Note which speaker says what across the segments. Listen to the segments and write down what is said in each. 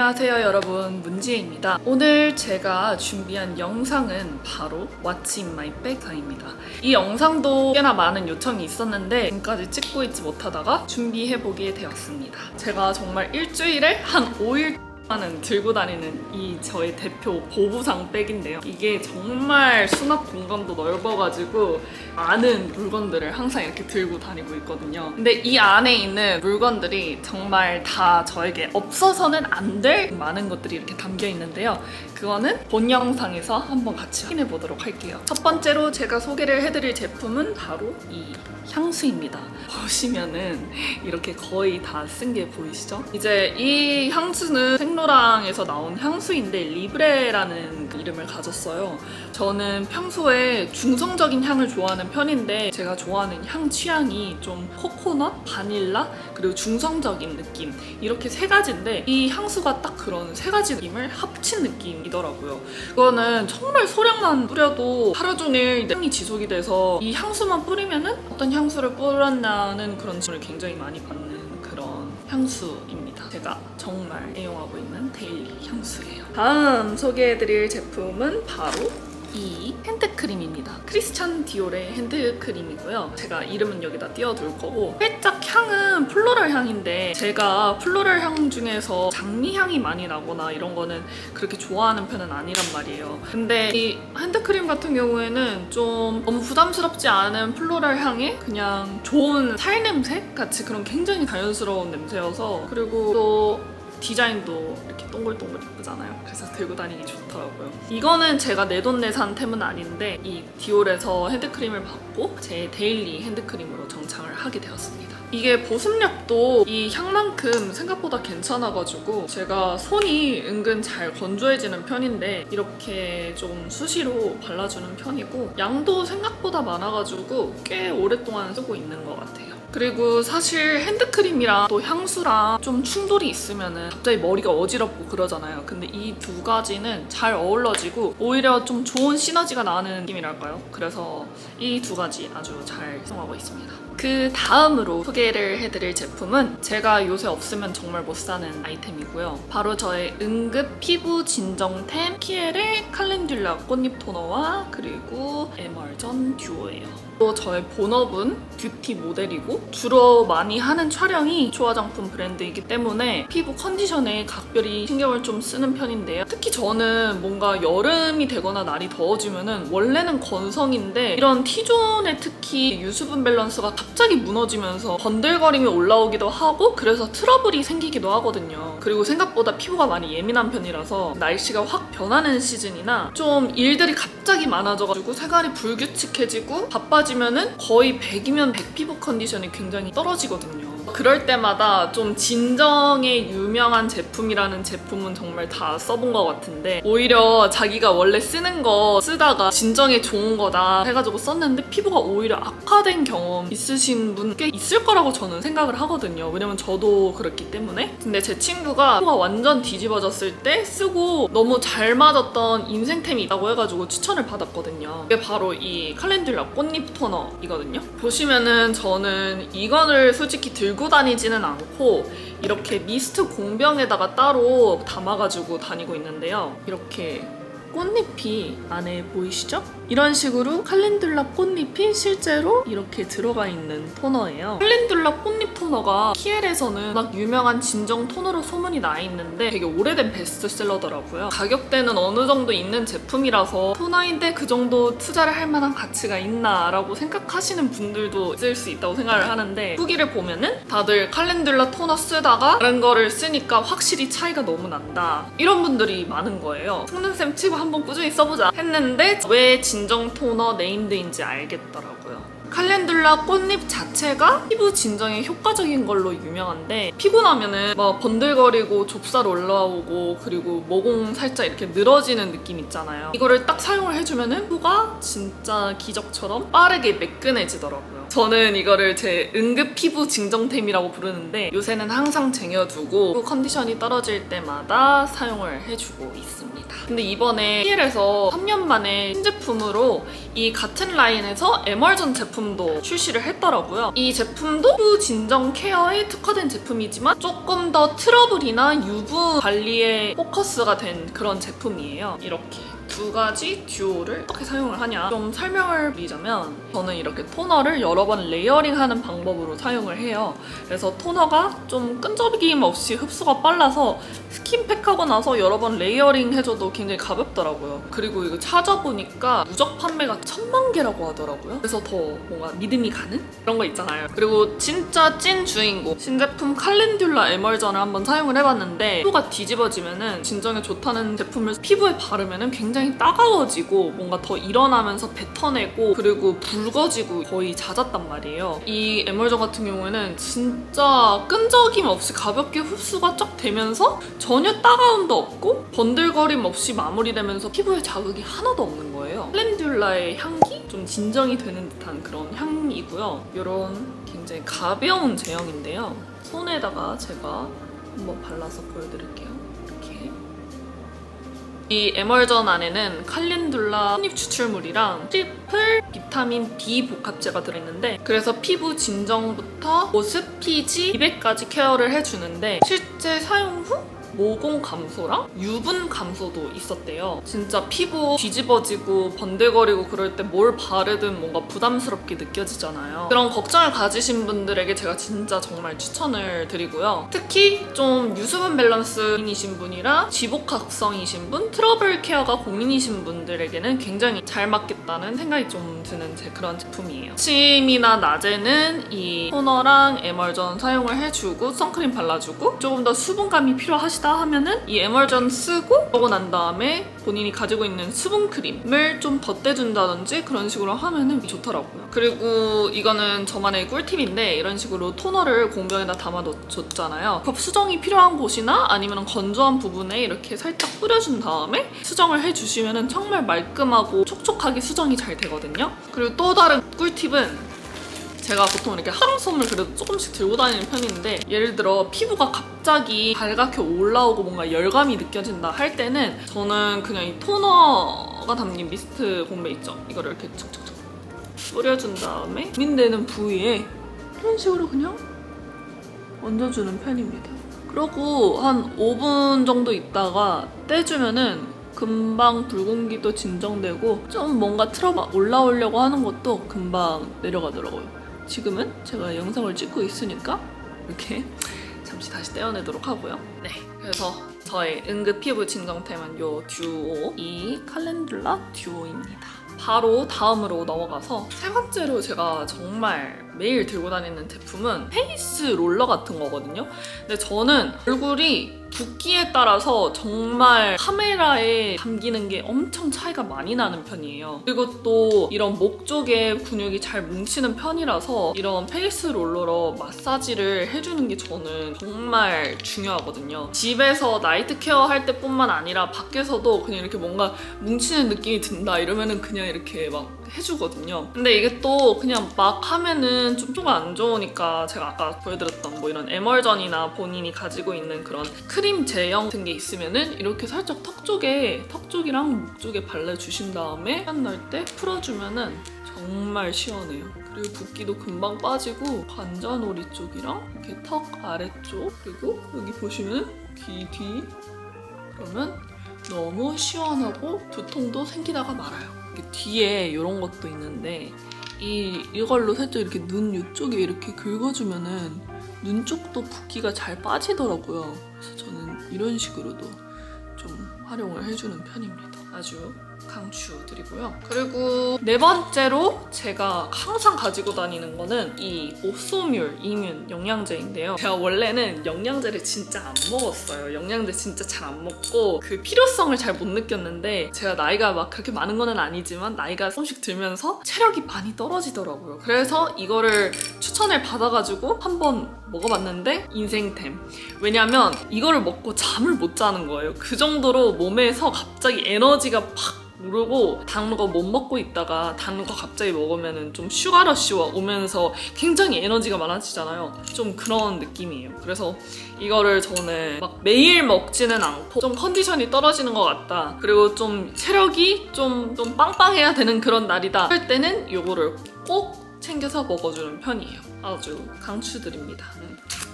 Speaker 1: 안녕하세요 여러분, 문지혜입니다. 오늘 제가 준비한 영상은 바로 What's in my bag입니다. 이 영상도 꽤나 많은 요청이 있었는데 지금까지 찍고 있지 못하다가 준비해보게 되었습니다. 제가 정말 일주일에 한 5일 는 들고 다니는 이 저의 대표 보부상 백인데요. 이게 정말 수납 공간도 넓어가지고 많은 물건들을 항상 이렇게 들고 다니고 있거든요. 근데 이 안에 있는 물건들이 정말 다 저에게 없어서는 안 될 많은 것들이 이렇게 담겨 있는데요. 그거는 본 영상에서 한번 같이 확인해 보도록 할게요. 첫 번째로 제가 소개를 해드릴 제품은 바로 이 향수입니다. 보시면은 이렇게 거의 다 쓴 게 보이시죠? 이제 이 향수는 생로랑에서 나온 향수인데 리브레라는 이름을 가졌어요. 저는 평소에 중성적인 향을 좋아하는 편인데 제가 좋아하는 향 취향이 좀 코코넛, 바닐라, 그리고 중성적인 느낌 이렇게 세 가지인데 이 향수가 딱 그런 세 가지 느낌을 합친 느낌이더라고요. 이거는 정말 소량만 뿌려도 하루 종일 향이 지속이 돼서 이 향수만 뿌리면은 어떤 향수를 뿌렸냐는 그런 질문을 굉장히 많이 받는 그런 향수입니다. 제가 정말 애용하고 있는 데일리 향수예요. 다음 소개해드릴 제품은 바로 이 핸드크림입니다. 크리스찬 디올의 핸드크림이고요. 제가 이름은 여기다 띄워둘 거고 살짝 향은 플로럴 향인데 제가 플로럴 향 중에서 장미 향이 많이 나거나 이런 거는 그렇게 좋아하는 편은 아니란 말이에요. 근데 이 핸드크림 같은 경우에는 좀 너무 부담스럽지 않은 플로럴 향에 그냥 좋은 살냄새 같이 그런 굉장히 자연스러운 냄새여서 그리고 또 디자인도 이렇게 동글동글 예쁘잖아요. 그래서 들고 다니기 좋더라고요. 이거는 제가 내돈내산 템은 아닌데 이 디올에서 핸드크림을 받고 제 데일리 핸드크림으로 정착을 하게 되었습니다. 이게 보습력도 이 향만큼 생각보다 괜찮아가지고 제가 손이 은근 잘 건조해지는 편인데 이렇게 좀 수시로 발라주는 편이고 양도 생각보다 많아가지고 꽤 오랫동안 쓰고 있는 것 같아요. 그리고 사실 핸드크림이랑 또 향수랑 좀 충돌이 있으면은 갑자기 머리가 어지럽고 그러잖아요. 근데 이 두 가지는 잘 어우러지고 오히려 좀 좋은 시너지가 나는 느낌이랄까요? 그래서 이 두 가지 아주 잘 사용하고 있습니다. 그 다음으로 소개를 해드릴 제품은 제가 요새 없으면 정말 못 사는 아이템이고요. 바로 저의 응급 피부 진정템 키엘의 칼렌듈라 꽃잎 토너와 그리고 에멀전 듀오예요. 또 저의 본업은 뷰티 모델이고 주로 많이 하는 촬영이 초화장품 브랜드이기 때문에 피부 컨디션에 각별히 신경을 좀 쓰는 편인데요. 특히 저는 뭔가 여름이 되거나 날이 더워지면은 원래는 건성인데 이런 T존의 특히 유수분 밸런스가 갑자기 무너지면서 번들거림이 올라오기도 하고 그래서 트러블이 생기기도 하거든요. 그리고 생각보다 피부가 많이 예민한 편이라서 날씨가 확 변하는 시즌이나 좀 일들이 갑자기 많아져가지고 색깔이 불규칙해지고 바빠지면은 거의 100이면 100 피부 컨디션이 굉장히 떨어지거든요. 그럴 때마다 좀 진정에 유명한 제품이라는 제품은 정말 다 써본 것 같은데 오히려 자기가 원래 쓰는 거 쓰다가 진정에 좋은 거다 해가지고 썼는데 피부가 오히려 악화된 경험 있으신 분 꽤 있을 거라고 저는 생각을 하거든요. 왜냐면 저도 그렇기 때문에. 근데 제 친구가 피부가 완전 뒤집어졌을 때 쓰고 너무 잘 맞았던 인생템이 있다고 해가지고 추천을 받았거든요. 이게 바로 이 칼렌듈라 꽃잎 토너이거든요. 보시면은 저는 이거를 솔직히 들고 다니지는 않고 이렇게 미스트 공병에다가 따로 담아가지고 다니고 있는데요. 이렇게 꽃잎이 안에 보이시죠? 이런 식으로 칼렌듈라 꽃잎이 실제로 이렇게 들어가 있는 토너예요. 칼렌듈라 꽃잎 토너가 키엘에서는 막 유명한 진정 토너로 소문이 나 있는데 되게 오래된 베스트셀러더라고요. 가격대는 어느 정도 있는 제품이라서 토너인데 그 정도 투자를 할 만한 가치가 있나 라고 생각하시는 분들도 있을 수 있다고 생각을 하는데 후기를 보면은 다들 칼렌듈라 토너 쓰다가 다른 거를 쓰니까 확실히 차이가 너무 난다 이런 분들이 많은 거예요. 속눈썹 치고 한번 꾸준히 써보자 했는데 왜 진정 토너 네임드인지 알겠더라고요. 칼렌듈라 꽃잎 자체가 피부 진정에 효과적인 걸로 유명한데 피곤하면은 막 번들거리고 좁쌀 올라오고 그리고 모공 살짝 이렇게 늘어지는 느낌 있잖아요. 이거를 딱 사용을 해주면은 피부가 진짜 기적처럼 빠르게 매끈해지더라고요. 저는 이거를 제 응급 피부 진정템이라고 부르는데 요새는 항상 쟁여두고 컨디션이 떨어질 때마다 사용을 해주고 있습니다. 근데 이번에 PL에서 3년 만에 신제품으로 이 같은 라인에서 에멀전 제품도 출시를 했더라고요. 이 제품도 피부 진정 케어에 특화된 제품이지만 조금 더 트러블이나 유분 관리에 포커스가 된 그런 제품이에요. 이렇게 두 가지 듀오를 어떻게 사용을 하냐 좀 설명을 드리자면 저는 이렇게 토너를 여러 번 레이어링하는 방법으로 사용을 해요. 그래서 토너가 좀 끈적임 없이 흡수가 빨라서 스킨팩하고 나서 여러 번 레이어링 해줘도 굉장히 가볍더라고요. 그리고 이거 찾아보니까 누적 판매가 1000만 개라고 하더라고요. 그래서 더 뭔가 믿음이 가는 그런 거 있잖아요. 그리고 진짜 찐 주인공 신제품 칼렌듈라 에멀전을 한번 사용을 해봤는데 피부가 뒤집어지면은 진정에 좋다는 제품을 피부에 바르면은 굉장히 따가워지고 뭔가 더 일어나면서 뱉어내고 그리고 붉어지고 거의 잦았단 말이에요. 이 에멀전 같은 경우에는 진짜 끈적임 없이 가볍게 흡수가 쫙 되면서 전혀 따가움도 없고 번들거림 없이 마무리되면서 피부에 자극이 하나도 없는 거예요. 칼렌듈라의 향기? 좀 진정이 되는 듯한 그런 향이고요. 이런 굉장히 가벼운 제형인데요. 손에다가 제가 한번 발라서 보여드릴게요. 이렇게. 이 에멀전 안에는 칼렌듈라 혼입 추출물이랑 트리플 비타민 B 복합제가 들어있는데 그래서 피부 진정부터 보습, 피지, 미백까지 케어를 해주는데 실제 사용 후 모공 감소랑 유분 감소도 있었대요. 진짜 피부 뒤집어지고 번들거리고 그럴 때 뭘 바르든 뭔가 부담스럽게 느껴지잖아요. 그런 걱정을 가지신 분들에게 제가 진짜 정말 추천을 드리고요. 특히 좀 유수분 밸런스이신 분이랑 지복각성이신 분, 트러블 케어가 고민이신 분들에게는 굉장히 잘 맞겠다는 생각이 좀 드는 그런 제품이에요. 아침이나 낮에는 이 토너랑 에멀전 사용을 해주고 선크림 발라주고 조금 더 수분감이 필요하시다 하면은 이 에멀전 쓰고 그러고 난 다음에 본인이 가지고 있는 수분크림을 좀 덧대준다든지 그런 식으로 하면은 좋더라고요. 그리고 이거는 저만의 꿀팁인데 이런 식으로 토너를 공병에다 담아줬잖아요. 수정이 필요한 곳이나 아니면 건조한 부분에 이렇게 살짝 뿌려준 다음에 수정을 해주시면은 정말 말끔하고 촉촉하게 수정이 잘 되거든요. 그리고 또 다른 꿀팁은 제가 보통 이렇게 하루솜을 그래도 조금씩 들고 다니는 편인데 예를 들어 피부가 갑자기 발갛게 올라오고 뭔가 열감이 느껴진다 할 때는 저는 그냥 이 토너가 담긴 미스트 봄베 있죠? 이거를 이렇게 촉촉촉 뿌려준 다음에 고민되는 부위에 이런 식으로 그냥 얹어주는 편입니다. 그러고 한 5분 정도 있다가 떼주면은 금방 붉은기도 진정되고 좀 뭔가 트러블 올라오려고 하는 것도 금방 내려가더라고요. 지금은 제가 영상을 찍고 있으니까 이렇게 잠시 다시 떼어내도록 하고요. 네, 그래서 저의 응급 피부 진정템은 요 듀오, 이 칼렌듈라 듀오입니다. 바로 다음으로 넘어가서 세 번째로 제가 정말 매일 들고 다니는 제품은 페이스 롤러 같은 거거든요. 근데 저는 얼굴이 붓기에 따라서 정말 카메라에 담기는 게 엄청 차이가 많이 나는 편이에요. 그리고 또 이런 목 쪽에 근육이 잘 뭉치는 편이라서 이런 페이스 롤러로 마사지를 해주는 게 저는 정말 중요하거든요. 집에서 나이트 케어 할 때뿐만 아니라 밖에서도 그냥 이렇게 뭔가 뭉치는 느낌이 든다 이러면은 그냥 이렇게 막 해주거든요. 근데 이게 또 그냥 막 하면은 좀 안 좋으니까 제가 아까 보여드렸던 뭐 이런 에멀전이나 본인이 가지고 있는 그런 크림 제형 같은 게 있으면은 이렇게 살짝 턱 쪽이랑 목 쪽에 발라주신 다음에 시간 날 때 풀어주면은 정말 시원해요. 그리고 붓기도 금방 빠지고 관자놀이 쪽이랑 이렇게 턱 아래쪽 그리고 여기 보시면 귀 뒤 그러면 너무 시원하고 두통도 생기다가 말아요. 뒤에 이런 것도 있는데 이걸로 살짝 이렇게 눈 이쪽에 이렇게 긁어주면은 눈 쪽도 붓기가 잘 빠지더라고요. 그래서 저는 이런 식으로도 좀 활용을 해주는 편입니다. 아주 강추드리고요. 그리고 네 번째로 제가 항상 가지고 다니는 거는 이 옵소뮬 이뮨 영양제인데요. 제가 원래는 영양제를 진짜 안 먹었어요. 영양제 진짜 잘 안 먹고 그 필요성을 잘 못 느꼈는데 제가 나이가 막 그렇게 많은 건 아니지만 나이가 조금씩 들면서 체력이 많이 떨어지더라고요. 그래서 이거를 추천을 받아가지고 한번 먹어봤는데 인생템. 왜냐면 이거를 먹고 잠을 못 자는 거예요. 그 정도로 몸에서 갑자기 에너지가 팍 모르고 단 거 못 먹고 있다가 단 거 갑자기 먹으면 좀 슈가러쉬가 오면서 굉장히 에너지가 많아지잖아요. 좀 그런 느낌이에요. 그래서 이거를 저는 막 매일 먹지는 않고 좀 컨디션이 떨어지는 것 같다. 그리고 좀 체력이 좀 빵빵해야 되는 그런 날이다 할 때는 이거를 꼭 챙겨서 먹어주는 편이에요. 아주 강추드립니다.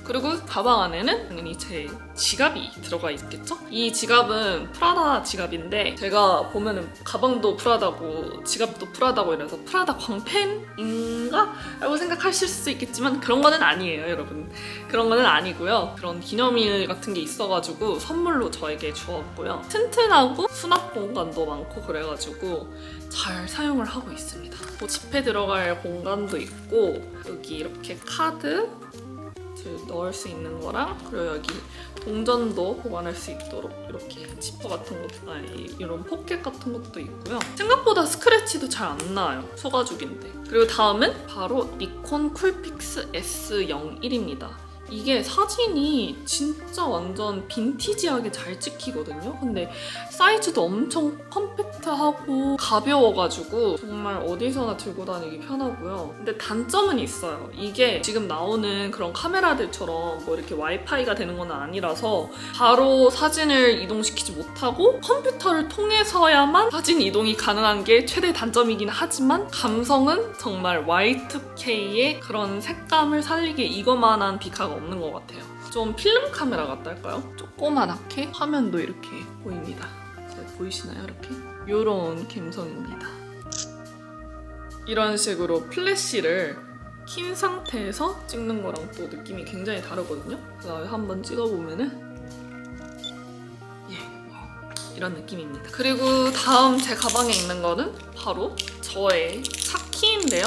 Speaker 1: 그리고 가방 안에는 당연히 제 지갑이 들어가 있겠죠? 이 지갑은 프라다 지갑인데 제가 보면은 가방도 프라다고 지갑도 프라다고 이래서 프라다 광팬인가? 라고 생각하실 수 있겠지만 그런 거는 아니에요, 여러분. 그런 거는 아니고요. 그런 기념일 같은 게 있어가지고 선물로 저에게 주었고요. 튼튼하고 수납 공간도 많고 그래가지고 잘 사용을 하고 있습니다. 뭐 지폐 들어갈 공간도 있고 여기 이렇게 카드 넣을 수 있는 거랑 그리고 여기 동전도 보관할 수 있도록 이렇게 지퍼 같은 것도 이런 포켓 같은 것도 있고요. 생각보다 스크래치도 잘 안 나요. 소가죽인데. 그리고 다음은 바로 니콘 쿨픽스 S01입니다. 이게 사진이 진짜 완전 빈티지하게 잘 찍히거든요. 근데 사이즈도 엄청 컴팩트하고 가벼워가지고 정말 어디서나 들고 다니기 편하고요. 근데 단점은 있어요. 이게 지금 나오는 그런 카메라들처럼 뭐 이렇게 와이파이가 되는 건 아니라서 바로 사진을 이동시키지 못하고 컴퓨터를 통해서야만 사진 이동이 가능한 게 최대 단점이긴 하지만 감성은 정말 Y2K의 그런 색감을 살리기에 이거만한 비카가 없는 것 같아요. 좀 필름 카메라 같다 할까요? 조그만하게 화면도 이렇게 보입니다. 보이시나요? 이렇게? 이런 감성입니다. 이런 식으로 플래시를 킨 상태에서 찍는 거랑 또 느낌이 굉장히 다르거든요. 그래서 한번 찍어보면은 이런 느낌입니다. 그리고 다음 제 가방에 있는 거는 바로 저의 차키인데요.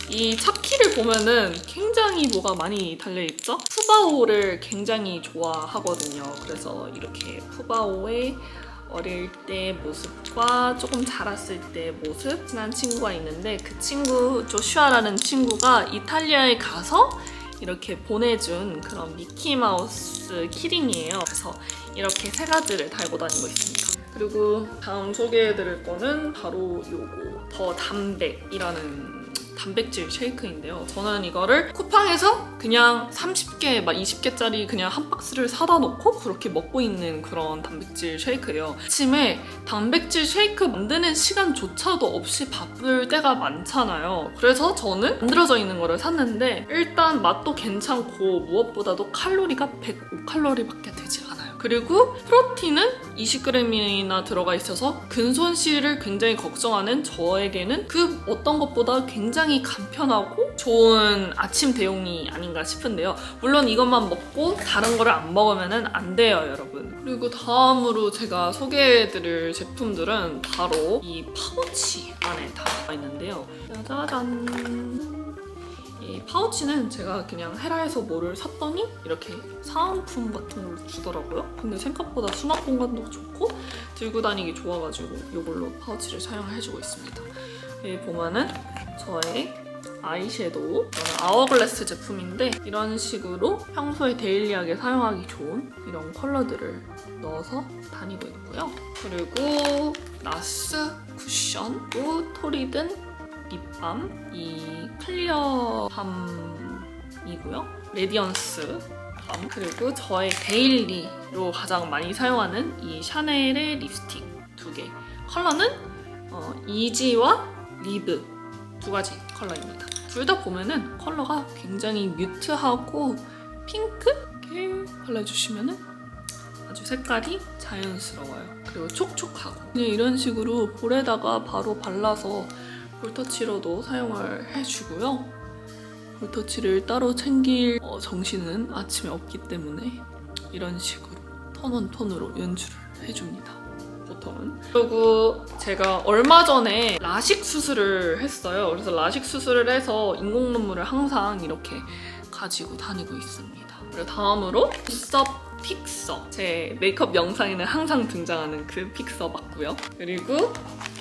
Speaker 1: 이 차키를 보면은 굉장히 뭐가 많이 달려있죠? 푸바오를 굉장히 좋아하거든요. 그래서 이렇게 푸바오의 어릴 때 모습과 조금 자랐을 때 모습 친한 친구가 있는데 그 친구 조슈아라는 친구가 이탈리아에 가서 이렇게 보내준 그런 미키마우스 키링이에요. 그래서 이렇게 세 가지를 달고 다니고 있습니다. 그리고 다음 소개해드릴 거는 바로 요거 더 담백이라는 단백질 쉐이크인데요. 저는 이거를 쿠팡에서 그냥 30개, 막 20개짜리 그냥 한 박스를 사다 놓고 그렇게 먹고 있는 그런 단백질 쉐이크예요. 아침에 단백질 쉐이크 만드는 시간조차도 없이 바쁠 때가 많잖아요. 그래서 저는 만들어져 있는 거를 샀는데 일단 맛도 괜찮고 무엇보다도 칼로리가 105칼로리밖에 되지 않아요. 그리고 프로틴은 20g이나 들어가 있어서 근손실을 굉장히 걱정하는 저에게는 그 어떤 것보다 굉장히 간편하고 좋은 아침 대용이 아닌가 싶은데요. 물론 이것만 먹고 다른 거를 안 먹으면 안 돼요, 여러분. 그리고 다음으로 제가 소개해드릴 제품들은 바로 이 파우치 안에 들어가 있는데요. 짜자잔! 이 파우치는 제가 그냥 헤라에서 뭐를 샀더니 이렇게 사은품 같은 걸 주더라고요. 근데 생각보다 수납 공간도 좋고 들고 다니기 좋아가지고 이걸로 파우치를 사용을 해주고 있습니다. 여기 보면은 저의 아이섀도우, 아워글래스 제품인데 이런 식으로 평소에 데일리하게 사용하기 좋은 이런 컬러들을 넣어서 다니고 있고요. 그리고 나스 쿠션, 또 토리든 립밤, 이 클리어 밤이고요. 레디언스 밤, 그리고 저의 데일리로 가장 많이 사용하는 이 샤넬의 립스틱 2개. 컬러는 이지와 리브 2가지 컬러입니다. 둘 다 보면은 컬러가 굉장히 뮤트하고 핑크 이렇게 발라주시면은 아주 색깔이 자연스러워요. 그리고 촉촉하고 그냥 이런 식으로 볼에다가 바로 발라서 볼터치로도 사용을 해주고요. 볼터치를 따로 챙길 정신은 아침에 없기 때문에 이런 식으로 톤온톤으로 연출을 해줍니다. 보통은. 그리고 제가 얼마 전에 라식 수술을 했어요. 그래서 라식 수술을 해서 인공 눈물을 항상 이렇게 가지고 다니고 있습니다. 그리고 다음으로 눈썹 픽서. 제 메이크업 영상에는 항상 등장하는 그 픽서 맞고요. 그리고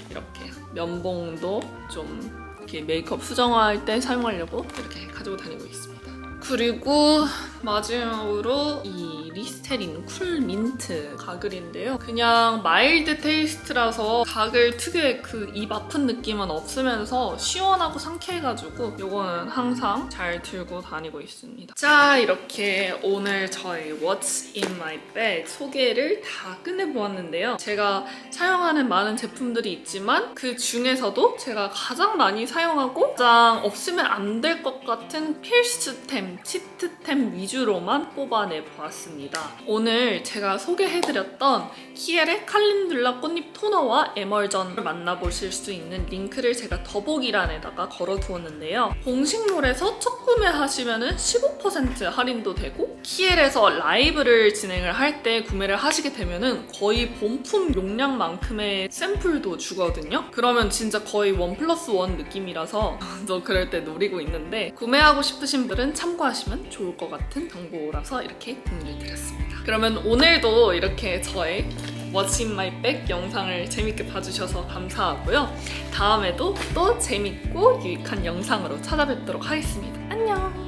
Speaker 1: 이렇게 면봉도 좀 이렇게 메이크업 수정할 때 사용하려고 이렇게 가지고 다니고 있습니다. 그리고 마지막으로 이 리스테린 쿨 민트 가글인데요. 그냥 마일드 테이스트라서 가글 특유의 그 입 아픈 느낌은 없으면서 시원하고 상쾌해가지고 이거는 항상 잘 들고 다니고 있습니다. 자, 이렇게 오늘 저의 What's in my bag 소개를 다 끝내보았는데요. 제가 사용하는 많은 제품들이 있지만 그 중에서도 제가 가장 많이 사용하고 가장 없으면 안 될 것 같은 필수템, 치트템 위주로만 뽑아내보았습니다. 오늘 제가 소개해드렸던 키엘의 칼렌듈라 꽃잎 토너와 에멀전을 만나보실 수 있는 링크를 제가 더보기란에다가 걸어두었는데요. 공식몰에서 첫 구매하시면 15% 할인도 되고 키엘에서 라이브를 진행을 할 때 구매를 하시게 되면 거의 본품 용량만큼의 샘플도 주거든요. 그러면 진짜 거의 1+1 느낌이라서 저 그럴 때 노리고 있는데 구매하고 싶으신 분들은 참고하시면 좋을 것 같은 정보라서 이렇게 공유를 드렸습니다. 그러면 오늘도 이렇게 저의 What's in my bag 영상을 재밌게 봐주셔서 감사하고요. 다음에도 또 재밌고 유익한 영상으로 찾아뵙도록 하겠습니다. 안녕!